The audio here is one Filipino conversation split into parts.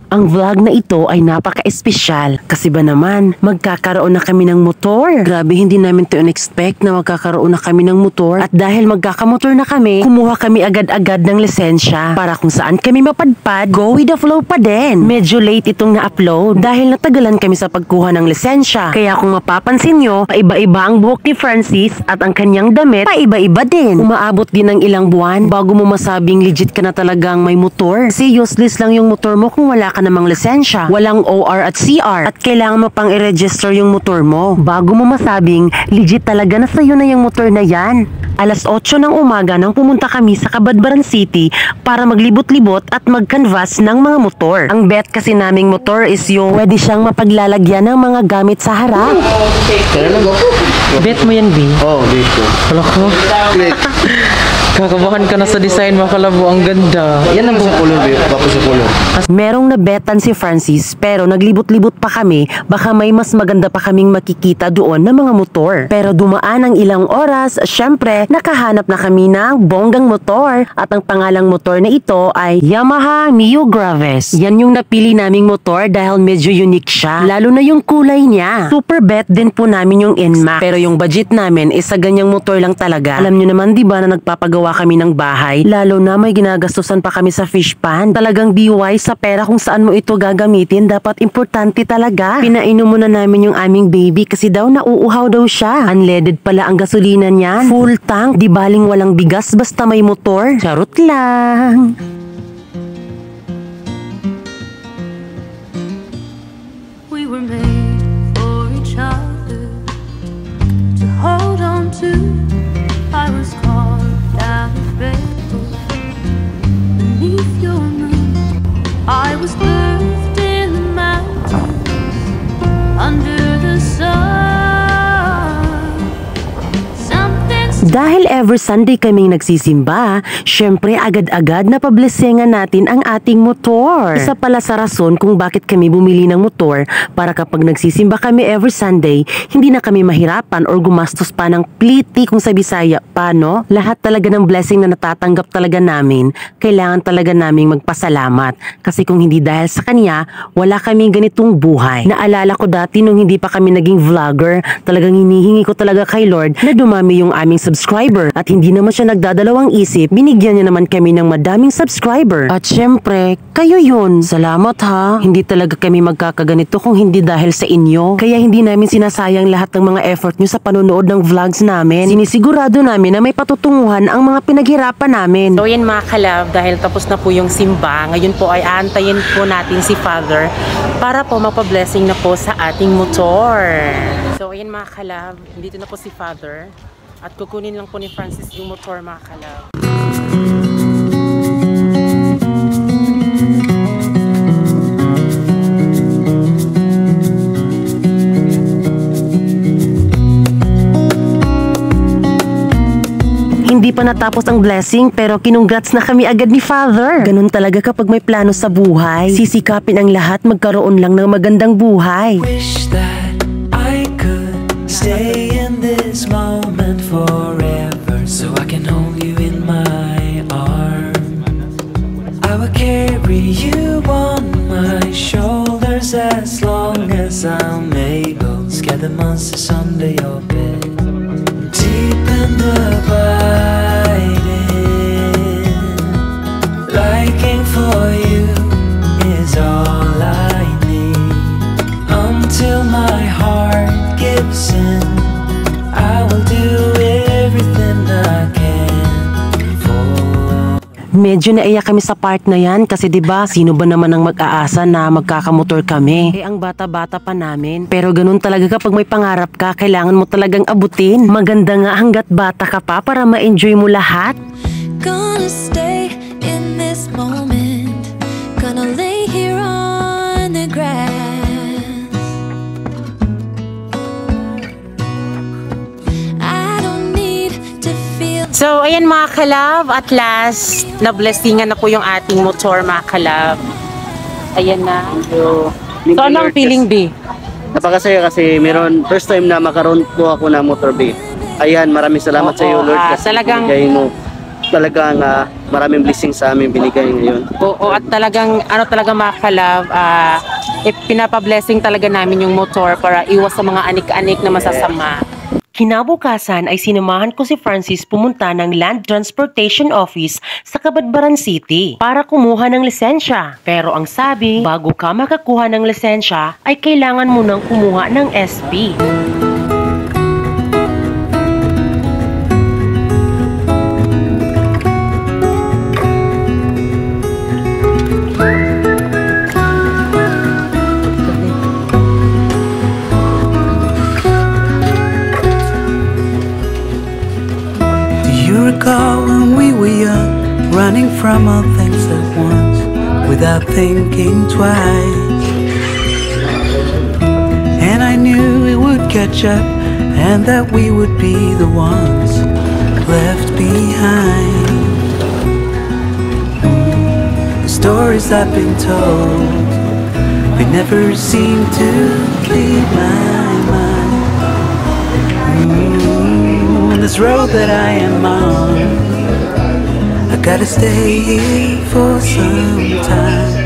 Ang vlog na ito ay napaka-espesyal kasi ba naman magkakaroon na kami ng motor. Grabe, hindi namin to in-expect na magkakaroon na kami ng motor, at dahil magkakamotor na kami, kumuha kami agad-agad ng lisensya para kung saan kami mapadpad, go with the flow pa din. Medyo late itong na-upload dahil natagalan kami sa pagkuha ng lisensya. Kaya kung mapapansin nyo, paiba-iba ang buhok ni Francis at ang kanyang damit paiba-iba din. Umaabot din ng ilang buwan bago mo masabing legit ka na talagang may motor. Kasi useless lang yung motor mo kung wala ka namang lisensya, walang OR at CR, at kailangan mo pang i-register yung motor mo bago mo masabing legit talaga na sa'yo na yung motor na yan. Alas 8 ng umaga nang pumunta kami sa Cabadbaran City para maglibot-libot at mag-canvas ng mga motor. Ang bet kasi naming motor is yung pwede siyang mapaglalagyan ng mga gamit sa harap. Bet mo yan, B? Oo, bet ko. Wala ko. Kakabahan ka na sa design, makalabo. Ang ganda. Yan ang sa kulong, bet. Tapos sa kulong. Merong nabetan si Francis pero naglibot-libot pa kami, baka may mas maganda pa kaming makikita doon na mga motor. Pero dumaan ang ilang oras, syempre nakahanap na kami ng bonggang motor, at ang pangalang motor na ito ay Yamaha Mio Graves. Yan yung napili naming motor dahil medyo unique siya, lalo na yung kulay niya. Super bet din po namin yung NMAX, pero yung budget namin is sa ganyang motor lang talaga. Alam nyo naman diba na nagpapagawa kami ng bahay, lalo na may ginagastusan pa kami sa fish pan. Talagang BY sa pera kung saan mo ito gagamitin, dapat importante talaga. Pinainom muna namin yung aming baby kasi daw nauuhaw daw siya. Unleaded pala ang gasolina niyan. Full tank, di baling walang bigas basta may motor. Charot lang. We were made for each other to hold on to. I was carved out of paper beneath your moon. I was birthed in the mountains under the sun. Dahil every Sunday kaming nagsisimba, syempre agad-agad na pablesingan natin ang ating motor. Isa pala sa rason kung bakit kami bumili ng motor, para kapag nagsisimba kami every Sunday, hindi na kami mahirapan or gumastos pa ng pliti kung sa Bisaya pa, no? Lahat talaga ng blessing na natatanggap talaga namin, kailangan talaga naming magpasalamat. Kasi kung hindi dahil sa kanya, wala kaming ganitong buhay. Naalala ko dati nung hindi pa kami naging vlogger, talagang hinihingi ko talaga kay Lord na dumami yung aming subscriber, at hindi naman siya nagdadalawang isip, binigyan niya naman kami ng madaming subscriber. At syempre, kayo yun. Salamat ha. Hindi talaga kami magkakaganito kung hindi dahil sa inyo. Kaya hindi namin sinasayang lahat ng mga effort nyo sa panonood ng vlogs namin. Sinisigurado namin na may patutunguhan ang mga pinaghirapan namin. So yan mga kalab, dahil tapos na po yung simba, ngayon po ay aantayin po natin si Father para po magpa-blessing na po sa ating motor. So ayan mga kalab, dito na po si Father. At kukunin lang po ni Francis yung motor mga kalab. Hindi pa natapos ang blessing pero kinongrats na kami agad ni Father. Ganun talaga kapag may plano sa buhay. Sisikapin ang lahat, magkaroon lang ng magandang buhay. Wish that I could stay in this moment forever, so I can hold you in my arms. I will carry you on my shoulders as long as I'm able. Scare the monsters under your bed, deep in the abiding. Liking for you is all I need until my heart gives in. I will do everything I can for. Medyo naiyak kami sa part na yan kasi 'di ba, sino ba naman ang mag-aasa na magkakamotor kami? Ang bata-bata pa namin. Pero ganun talaga kapag may pangarap ka, kailangan mo talagang abutin. Maganda nga hangga't bata ka pa para ma-enjoy mo lahat. Gonna stay in this moment. Gonna lay here on the grass. So, ayan mga kalab, at last, na-blessingan na po yung ating motor mga kalab. Ayan na. So ano ang feeling, B? Napakasaya kasi meron, first time na makaroon po ako ng motor, B. Ayan, maraming salamat sa iyo, Lord, kasi talagang bigay mo talagang maraming blessing sa amin binigay ngayon. Oo, at talagang, talaga mga kalab, pinapablessing talaga namin yung motor para iwas sa mga anik-anik na masasama. Kinabukasan ay sinamahan ko si Francis pumunta ng Land Transportation Office sa Cabadbaran City para kumuha ng lisensya. Pero ang sabi, bago ka makakuha ng lisensya ay kailangan mo nang kumuha ng SP. Recall when we were young, running from all things at once, without thinking twice. And I knew it would catch up, and that we would be the ones left behind. The stories I've been told, they never seem to leave my mind. This road that I am on, I gotta stay here for some time.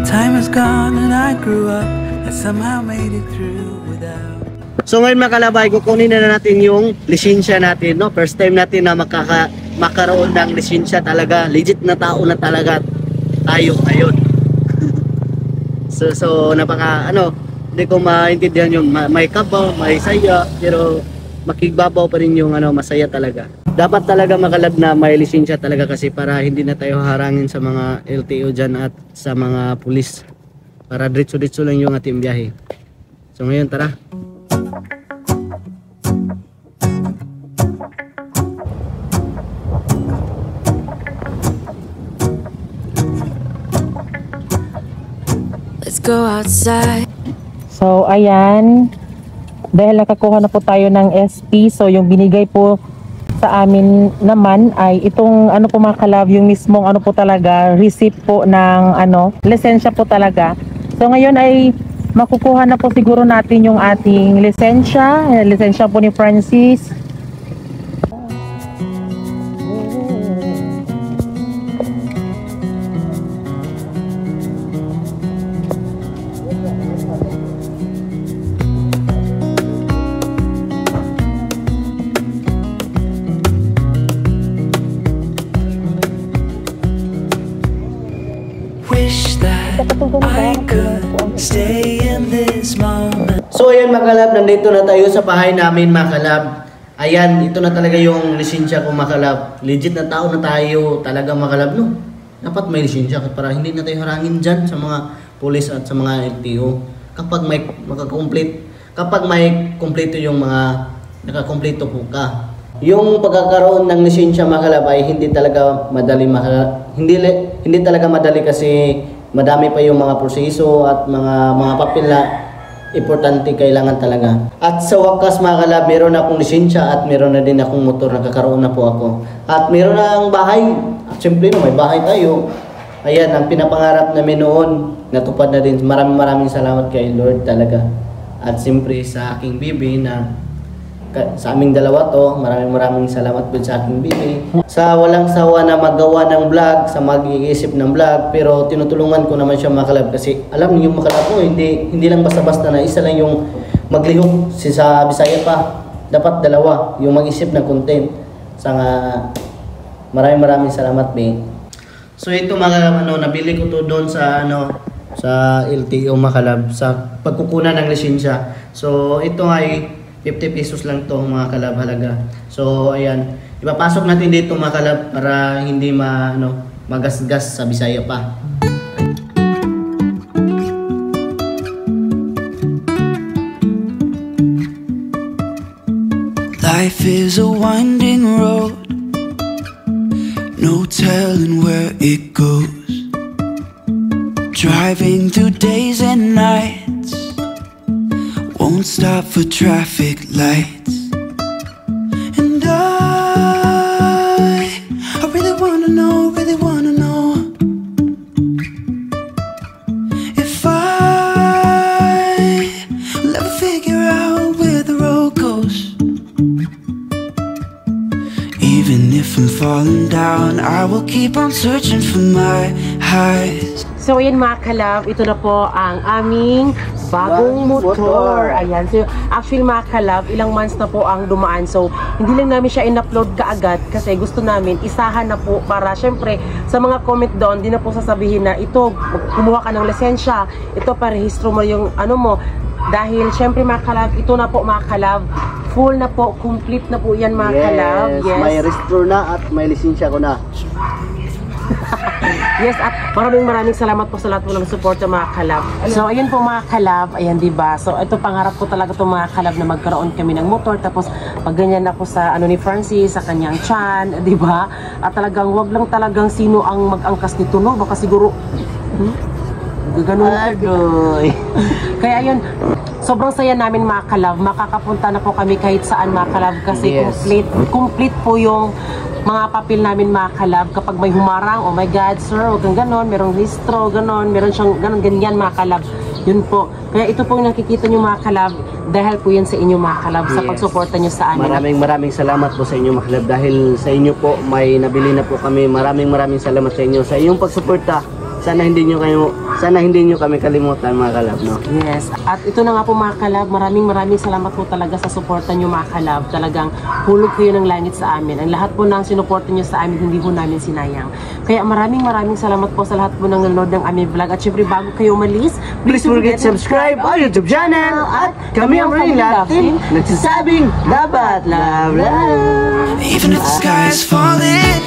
Time has gone and I grew up. I somehow made it through without. So ngayon mga kalabay, kukunin na natin yung lisensya natin, no? First time natin na makaroon ng lisensya talaga. Legit na tao na talaga tayo ngayon. so napaka hindi ko maintindihan yung may kabaw, may saya, pero makigbabaw pa rin yung masaya talaga. Dapat talaga makalab na may lisensya talaga kasi para hindi na tayo harangin sa mga LTO dyan at sa mga pulis. Para diretso-diretso lang yung ating biyahe. So ngayon tara. Let's go outside. So, ayan. Dahil nakakuha na po tayo ng SP, so yung binigay po sa amin naman ay itong po mga kalab, yung mismong po talaga, receipt po ng lisensya po talaga. So ngayon ay makukuha na po siguro natin yung ating lisensya po ni Francis. Wish that I could stay in this moment. So ayan mga kalab, nandito na tayo sa bahay namin mga kalab. Ayan, ito na talaga yung lisensya ko mga kalab. Legit na tao na tayo talaga mga kalab, no? Dapat may lisensya para hindi na tayo harangin dyan sa mga pulis at sa mga LTO. Kapag may kumpleto yung mga nakakumpleto po ka. Yung pagkakaroon ng lisensya mga kalab ay hindi talaga madali hindi talaga madali kasi madami pa yung mga proseso at mga papel na importante kailangan talaga. At sa wakas mga kalab, meron na akong lisensya at meron na din akong motor, nakakaroon na po ako. At meron na ang bahay. At siyempre may bahay tayo. Ayan, ang pinapangarap namin noon, natupad na din. Maraming salamat kay Lord talaga. At siyempre sa aking bibi na sa aming dalawa to, maraming salamat po sa aking bibi. Sa walang sawa na magawa ng vlog, sa mag-iisip ng vlog, pero tinutulungan ko naman siya mga kalab kasi alam niyo mga kalab ko, hindi lang basta-basta na isa lang yung maglihok sa Bisaya pa. Dapat dalawa yung mag-isip ng content. Sa maraming salamat, be. So ito mga nabili ko to doon sa sa LTO mga kalab sa pagkukunan ng lisensya. So ito ay 50 pesos lang to mga kalab halaga. So ayan, ipapasok natin dito mga kalab para hindi magasgas sa Bisaya pa. Life is a winding road, no telling where it goes. Driving through days and nights, won't stop for traffic lights. from falling down. I will keep on searching for my highs. So ayan mga kalab, ito na po ang aming bagong motor. Ayan, so actually mga kalab, ilang months na po ang dumaan. So hindi lang namin siya in-upload kaagad kasi gusto namin isahan na po para syempre sa mga comment doon, di na po sasabihin na ito, kumuha ka ng lisensya, ito parehistro mo yung ano mo. Dahil syempre mga kalab, ito na po mga kalab, full na po, complete na po yan mga kalab. Yes, may registro na at may lisensya ko na. Yes, at maraming salamat po sa lahat po ng support sa mga kalab. So, ayun po mga kalab, ayan diba? So, ito pangarap ko talaga itong mga kalab na magkaroon kami ng motor. Tapos, pag ganyan ako sa ano ni Francis, sa kanyang chan, diba? At talagang, wag lang talagang sino ang mag-angkas nito, no? Baka siguro, ganun. Kaya ayun, sobrang saya namin mga kalab. Makakapunta na po kami kahit saan mga kalab kasi Yes. complete po yung mga papel namin mga kalab. Kapag may humarang, oh my God, sir, huwag kang ganon, merong registro, ganon, meron siyang ganon, ganyan mga kalab. Yun po. Kaya ito po yung nakikita nyo mga kalab, dahil po yan sa inyo mga kalab, sa pagsuporta nyo sa amin. Maraming salamat po sa inyo mga kalab. Dahil sa inyo po, may nabili na po kami. Maraming salamat sa inyo sa inyong pagsuporta. Sana hindi nyo kami kalimutan mga kalab, no? Yes. At ito na nga po mga kalab, maraming salamat po talaga sa suporta nyo mga kalab. Talagang hulog kayo ng langit sa amin. Ang lahat po ng sinuporta nyo sa amin, hindi po namin sinayang. Kaya maraming salamat po sa lahat po ng nanonood ng aming vlog. At syempre bago kayo umalis, Please forget to subscribe our YouTube channel. At kami ang Ring Love Team, nagsasabing dapat love. Even if the sky is falling